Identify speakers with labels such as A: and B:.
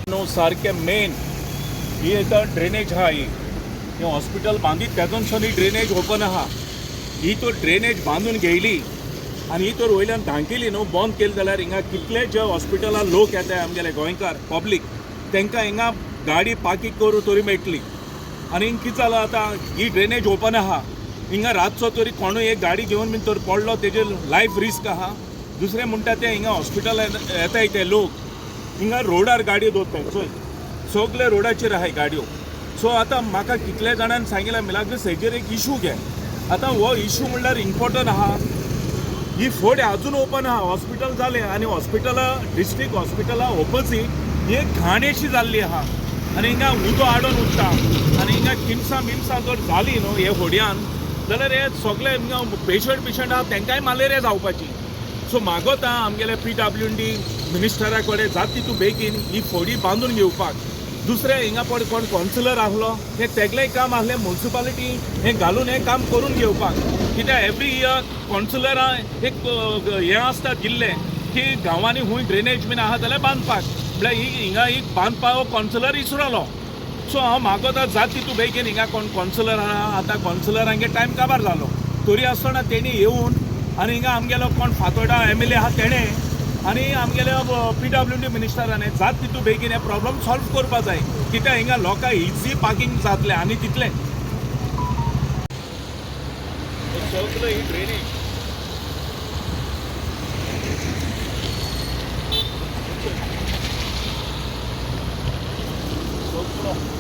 A: no सारखे main ही इथं drainage हा ही हॉस्पिटल बांदीत त्यातून ही ड्रेनेज ओपन आहा ही तो ड्रेनेज बांधून घेयली आणि ही तर वयल्यान धांकेली न्हू बंद केली जाल्यार हिंगा कितले जे हॉस्पिटलां लोक येतात आमगेले गोंयकार पब्लीक तांकां हिंगा गाडी पार्किंग करूं तरी मेळटली आनी हिंग कितें जालां आतां ही ड्रेनेज ओपन आहा हिंगा रातचो तरी कोणूय एक गाडी घेवन बीन तर पडलो तेजे लायफ रिस्क आहा दुसरें म्हणटा ते हिंगा हॉस्पिटल येताय ते लोक हिंगा रोडार गाडयो दवरताय चोय सगळे रोडाचेर आहाय गाडयो सो आतां म्हाका कितले जाणांनी सांगिल्लें मिलाग्रीस हेजेर एक इशू घे आतां हो इशू म्हणल्यार इम्पॉर्टंट आहा ही फोड अजून ओपन आहा हॉस्पिटल जालें आनी हॉस्पिटलां डिस्ट्रिक्ट हॉस्पिटला ऑपोजीट ही एक घाण अशी जाल्ली आहा आनी हिंगा उदो आडोन उरता आनी हिंगा किमसां बिमसां जर जाली न्हू हे फोड्यान जाल्यार हे सगळे हिंगा पेशंट आहा तांकांय मलेरिया जावपाची सो मागोता आमगेले PWD मिनिस्टरा कडेन जाता तितू बेगीन ही फोडी बांदून घेवपाक दुसरे हिंगा पड कोण कावन्सिलर आहलो हे तेगलेय काम आहलें म्युन्सिपालिटी हे घालून हे काम करून घेवपाक कित्याक एवरी इयर कावन्सिलरां एक हें आसता दिल्लें की गांवांनी खूंय ड्रेनेज बीन आहा जाल्यार बांदपाक म्हळ्यार हिंगा एक बांदपाक कावन्सिलर इसरलो सो हांव मागोता जाता तितू बेगीन हिंगा कोण कावन्सिलर आहा आतां कावन्सिलरांगे टायम काबार जालो तरी आसतना तेणी येवन आनी हिंगा आमगेलो कोण फातोर्डा MLA आहा तेणें आनी आमगेले PWD मिनिस्टरान जाता तितू बेगीन हे प्रॉब्लम सॉल्व करपा जाय कित्याक हिंगा लोकांक इजी पार्किंग जातलें आनी तितलें सगळें ही ड्रेनेज सगळो